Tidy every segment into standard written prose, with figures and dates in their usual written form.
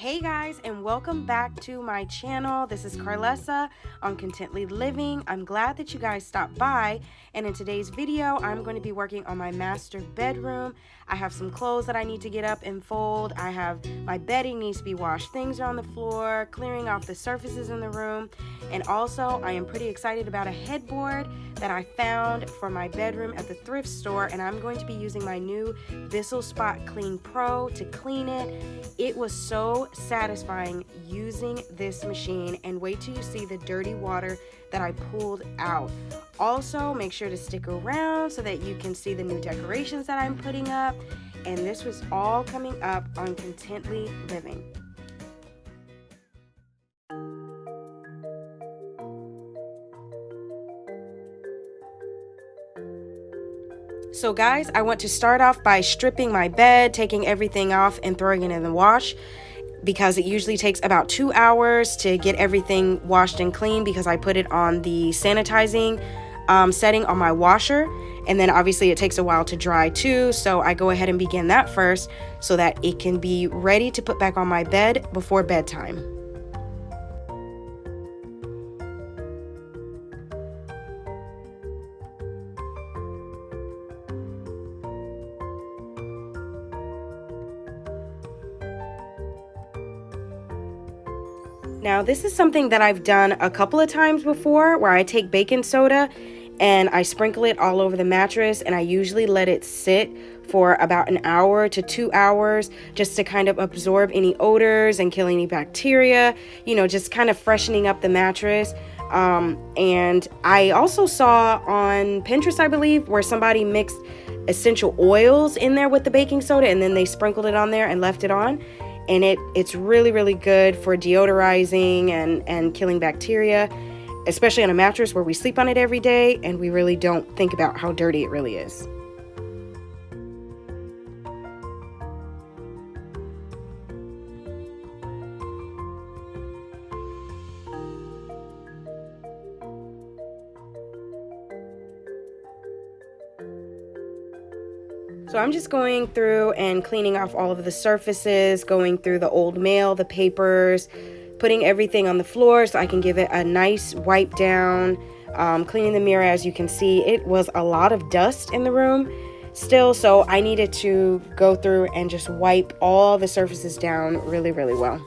Hey guys, and welcome back to my channel. This is Carlessa on Contently Living. I'm glad that you guys stopped by, and in today's video I'm going to be working on my master bedroom. I have some clothes that I need to get up and fold. I have my bedding needs to be washed, things are on the floor, clearing off the surfaces in the room, and also I am pretty excited about a headboard that I found for my bedroom at the thrift store, and I'm going to be using my new Bissell Spot Clean PRO to clean it. It was so satisfying using this machine, and wait till you see the dirty water that I pulled out. Also, make sure to stick around so that you can see the new decorations that I'm putting up, and this was all coming up on Contently Living. So guys, I want to start off by stripping my bed, taking everything off and throwing it in the wash, because it usually takes about 2 hours to get everything washed and clean, because I put it on the sanitizing setting on my washer, and then obviously it takes a while to dry too, so I go ahead and begin that first so that it can be ready to put back on my bed before bedtime. Now, this is something that I've done a couple of times before, where I take baking soda and I sprinkle it all over the mattress, and I usually let it sit for about an hour to 2 hours just to kind of absorb any odors and kill any bacteria, just kind of freshening up the mattress. And I also saw on Pinterest, I believe, where somebody mixed essential oils in there with the baking soda, and then they sprinkled it on there and left it on. And it's really good for deodorizing and killing bacteria, especially on a mattress where we sleep on it every day and we really don't think about how dirty it really is. So I'm just going through and cleaning off all of the surfaces, going through the old mail, the papers, putting everything on the floor so I can give it a nice wipe down, cleaning the mirror. As you can see, it was a lot of dust in the room still, so I needed to go through and just wipe all the surfaces down really well.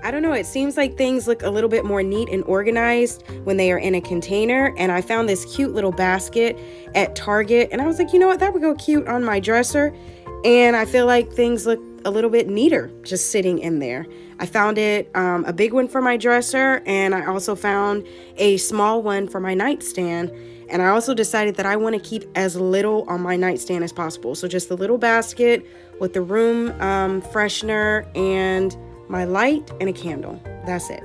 I don't know, it seems like things look a little bit more neat and organized when they are in a container, and I found this cute little basket at Target, and I was like, you know what, that would go cute on my dresser, and I feel like things look a little bit neater just sitting in there. I found it a big one for my dresser, and I also found a small one for my nightstand, and I also decided that I want to keep as little on my nightstand as possible. So just the little basket with the room freshener and my light and a candle. That's it.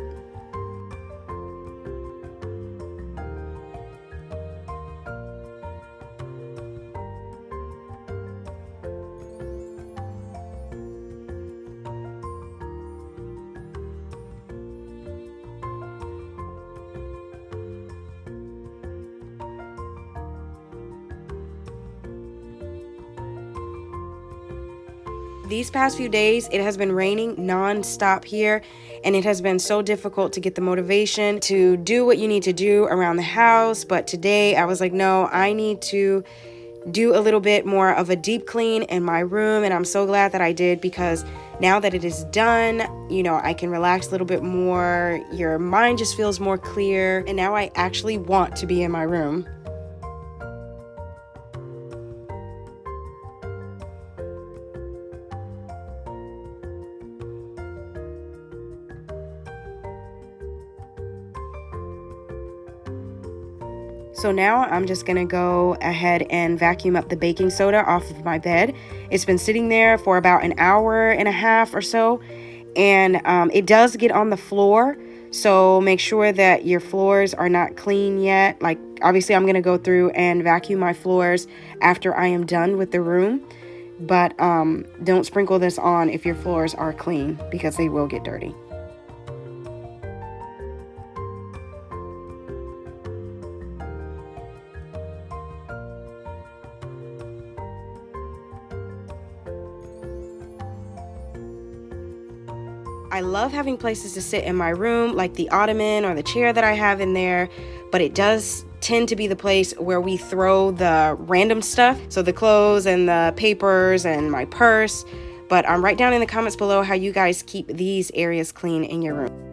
These past few days, it has been raining non-stop here, and it has been so difficult to get the motivation to do what you need to do around the house. But today I was like, no, I need to do a little bit more of a deep clean in my room, and I'm so glad that I did, because now that it is done, I can relax a little bit more. Your mind just feels more clear, and now I actually want to be in my room. So now I'm just gonna go ahead and vacuum up the baking soda off of my bed. It's been sitting there for about an hour and a half or so, and it does get on the floor, so make sure that your floors are not clean yet. Like, obviously I'm gonna go through and vacuum my floors after I am done with the room, but don't sprinkle this on if your floors are clean, because they will get dirty. I love having places to sit in my room, like the ottoman or the chair that I have in there, but it does tend to be the place where we throw the random stuff, so the clothes and the papers and my purse. But write down in the comments below how you guys keep these areas clean in your room.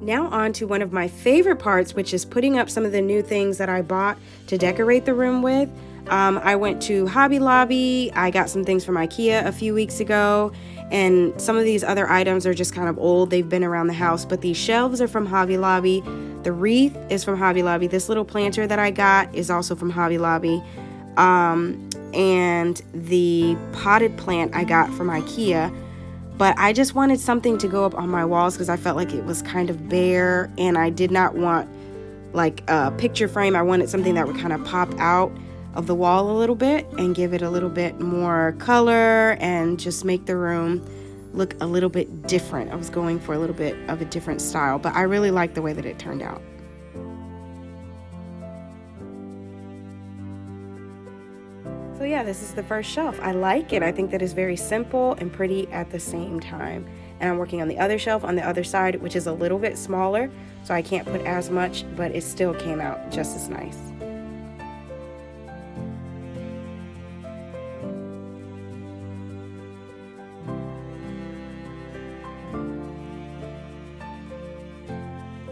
Now on to one of my favorite parts, which is putting up some of the new things that I bought to decorate the room with. I went to Hobby Lobby. I got some things from IKEA a few weeks ago, and some of these other items are just kind of old. They've been around the house, but these shelves are from Hobby Lobby. The wreath is from Hobby Lobby. This little planter that I got is also from Hobby Lobby. And the potted plant I got from IKEA. But I just wanted something to go up on my walls because I felt like it was kind of bare, and I did not want like a picture frame. I wanted something that would kind of pop out of the wall a little bit and give it a little bit more color and just make the room look a little bit different. I was going for a little bit of a different style, but I really like the way that it turned out. So yeah, this is the first shelf. I like it. I think that it's very simple and pretty at the same time. And I'm working on the other shelf on the other side, which is a little bit smaller, so I can't put as much, but it still came out just as nice.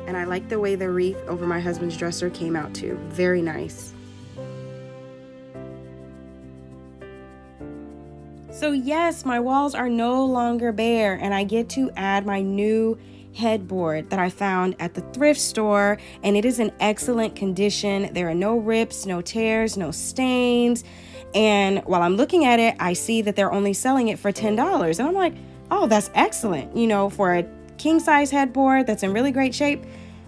And I like the way the wreath over my husband's dresser came out too. Very nice. So yes, my walls are no longer bare, and I get to add my new headboard that I found at the thrift store, and it is in excellent condition. There are no rips, no tears, no stains. And while I'm looking at it, I see that they're only selling it for $10. And I'm like, oh, that's excellent. You know, for a king size headboard that's in really great shape,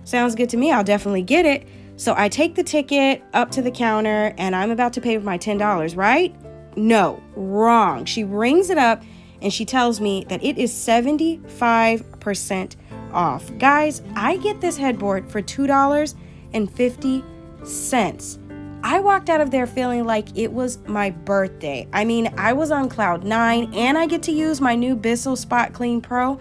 sounds good to me. I'll definitely get it. So I take the ticket up to the counter, and I'm about to pay with my $10, right? No, wrong. She rings it up and she tells me that it is 75% off. Guys, I get this headboard for $2.50. I walked out of there feeling like it was my birthday. I mean, I was on cloud 9, and I get to use my new Bissell Spot Clean PRO.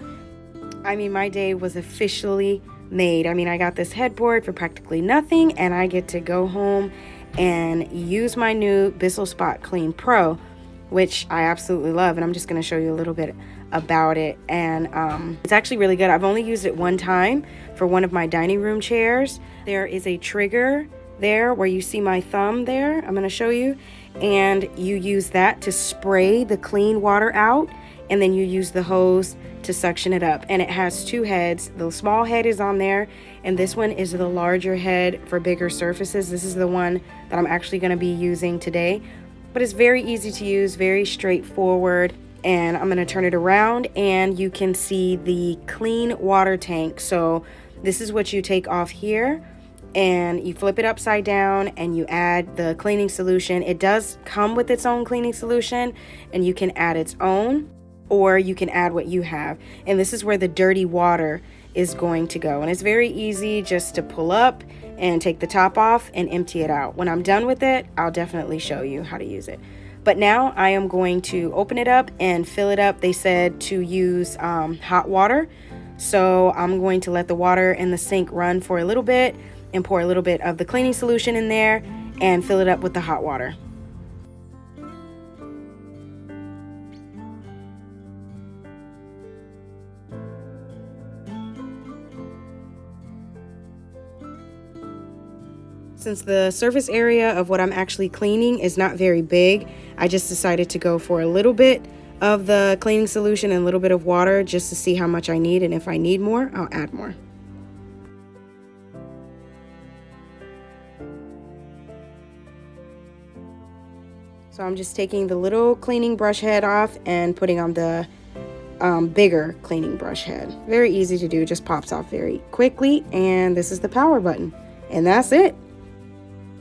I mean, my day was officially made. I mean, I got this headboard for practically nothing, and I get to go home and use my new Bissell Spot Clean PRO, which I absolutely love. And I'm just going to show you a little bit about it. And it's actually really good. I've only used it one time for one of my dining room chairs. There is a trigger there where you see my thumb there. I'm going to show you. And you use that to spray the clean water out, and then you use the hose to suction it up. And it has two heads. The small head is on there, and this one is the larger head for bigger surfaces. This is the one that I'm actually going to be using today, but it's very easy to use, very straightforward. And I'm going to turn it around, and you can see the clean water tank. So this is what you take off here, and you flip it upside down and you add the cleaning solution. It does come with its own cleaning solution, and you can add its own, or you can add what you have. And this is where the dirty water is going to go. And it's very easy just to pull up and take the top off and empty it out. When I'm done with it, I'll definitely show you how to use it. But now I am going to open it up and fill it up. They said to use hot water. So I'm going to let the water in the sink run for a little bit and pour a little bit of the cleaning solution in there and fill it up with the hot water. Since the surface area of what I'm actually cleaning is not very big, I just decided to go for a little bit of the cleaning solution and a little bit of water just to see how much I need, and if I need more, I'll add more. So I'm just taking the little cleaning brush head off and putting on the bigger cleaning brush head. Very easy to do, just pops off very quickly, and this is the power button, and that's it.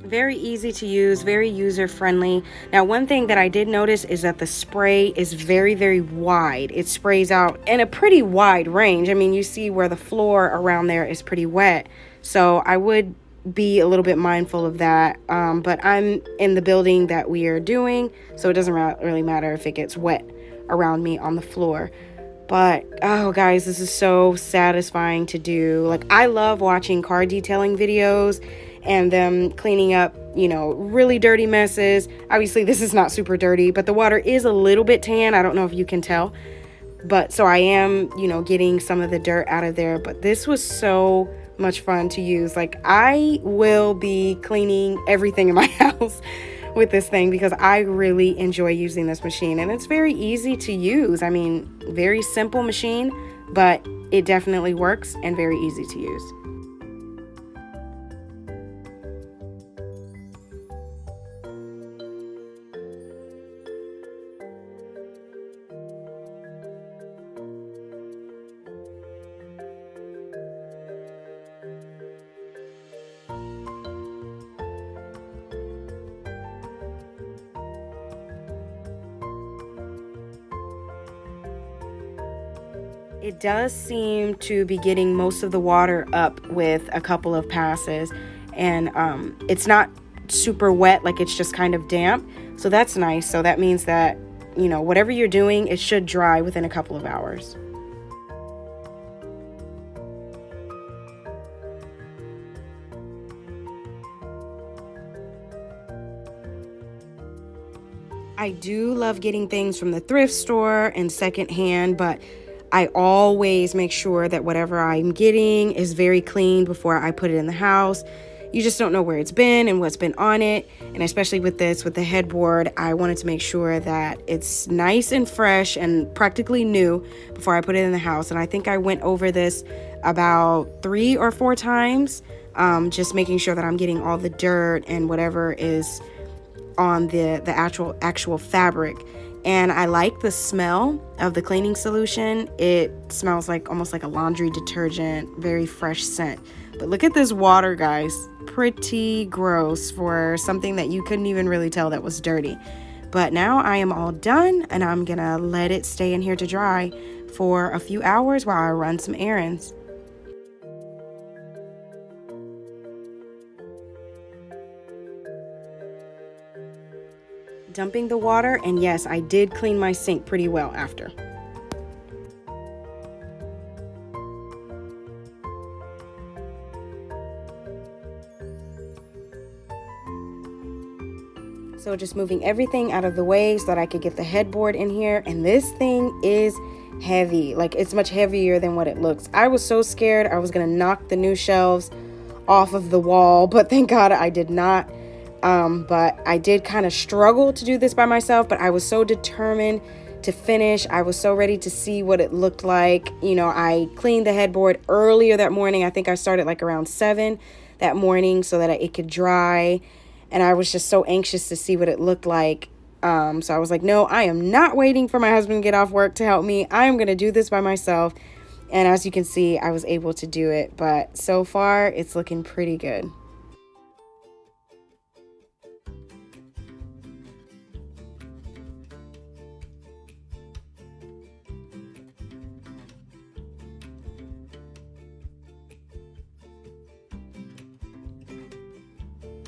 Very easy to use, very user friendly. Now, one thing that I did notice is that the spray is very, very wide. It sprays out in a pretty wide range. I mean, you see where the floor around there is pretty wet. So I would be a little bit mindful of that. But I'm in the building that we are doing, so it doesn't really matter if it gets wet around me on the floor. But oh guys, this is so satisfying to do. Like, I love watching car detailing videos and them cleaning up, you know, really dirty messes. Obviously this is not super dirty, but the water is a little bit tan. I don't know if you can tell, but so I am, you know, getting some of the dirt out of there. But this was so much fun to use. Like, I will be cleaning everything in my house with this thing because I really enjoy using this machine, and it's very easy to use. I mean, very simple machine, but it definitely works and very easy to use. It does seem to be getting most of the water up with a couple of passes, and it's not super wet, like it's just kind of damp. So that's nice. So that means that, you know, whatever you're doing, it should dry within a couple of hours. I do love getting things from the thrift store and secondhand, but I always make sure that whatever I'm getting is very clean before I put it in the house. You just don't know where it's been and what's been on it. And especially with this, with the headboard, I wanted to make sure that it's nice and fresh and practically new before I put it in the house. And I think I went over this about 3 or 4 times, just making sure that I'm getting all the dirt and whatever is on the actual fabric. And I like the smell of the cleaning solution. It smells like almost like a laundry detergent, very fresh scent. But look at this water, guys. Pretty gross for something that you couldn't even really tell that was dirty. But now I am all done, and I'm gonna let it stay in here to dry for a few hours while I run some errands. Dumping the water, and yes, I did clean my sink pretty well after. So just moving everything out of the way so that I could get the headboard in here. And this thing is heavy. Like, it's much heavier than what it looks. I was so scared I was gonna knock the new shelves off of the wall, but thank God I did not. But I did kind of struggle to do this by myself, but I was so determined to finish. I was so ready to see what it looked like. You know, I cleaned the headboard earlier that morning. I think I started like around 7 that morning so that it could dry. And I was just so anxious to see what it looked like. So I was like, no, I am not waiting for my husband to get off work to help me. I am going to do this by myself. And as you can see, I was able to do it. But so far, it's looking pretty good.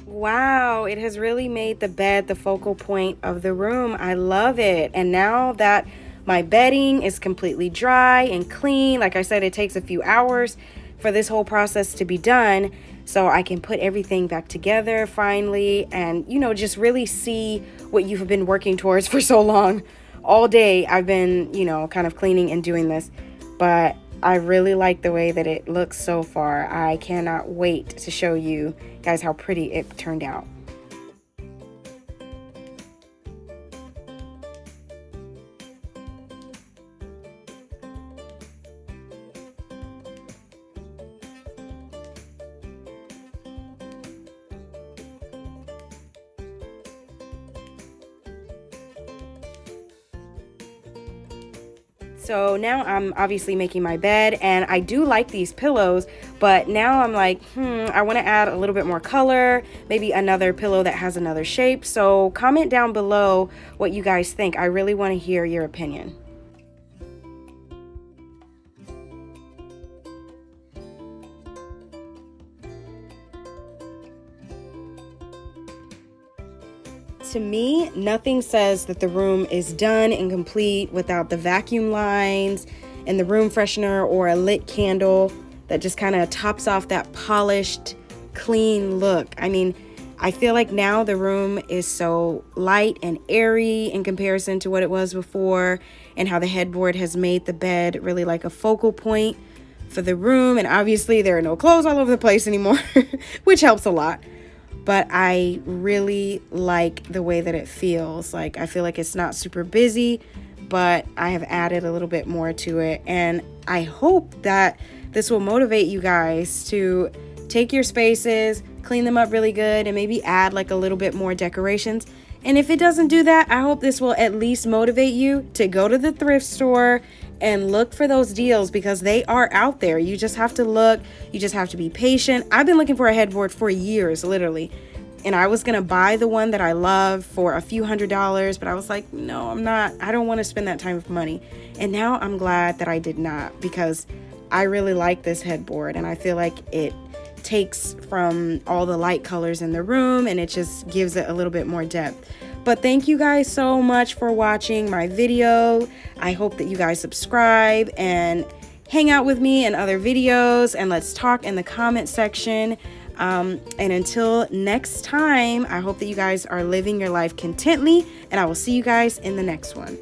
Wow, it has really made the bed the focal point of the room. I love it. And now that my bedding is completely dry and clean, like I said, it takes a few hours for this whole process to be done, so I can put everything back together finally and, you know, just really see what you've been working towards for so long. All day I've been, you know, kind of cleaning and doing this, but I really like the way that it looks so far. I cannot wait to show you guys how pretty it turned out. So now I'm obviously making my bed, and I do like these pillows, but now I'm like, I want to add a little bit more color, maybe another pillow that has another shape. So comment down below what you guys think. I really want to hear your opinion. To me, nothing says that the room is done and complete without the vacuum lines and the room freshener or a lit candle that just kind of tops off that polished, clean look. I mean, I feel like now the room is so light and airy in comparison to what it was before, and how the headboard has made the bed really like a focal point for the room. And obviously there are no clothes all over the place anymore, which helps a lot. But I really like the way that it feels. Like, I feel like it's not super busy, but I have added a little bit more to it. And I hope that this will motivate you guys to take your spaces, clean them up really good, and maybe add like a little bit more decorations. And if it doesn't do that, I hope this will at least motivate you to go to the thrift store and look for those deals, because they are out there. You just have to look. You just have to be patient. I've been looking for a headboard for years, literally. And I was going to buy the one that I love for a few $100s, but I was like, no, I'm not. I don't want to spend that time of money. And now I'm glad that I did not, because I really like this headboard, and I feel like it takes from all the light colors in the room and it just gives it a little bit more depth. But thank you guys so much for watching my video. I hope that you guys subscribe and hang out with me in other videos, and let's talk in the comment section. And until next time, I hope that you guys are living your life contently, and I will see you guys in the next one.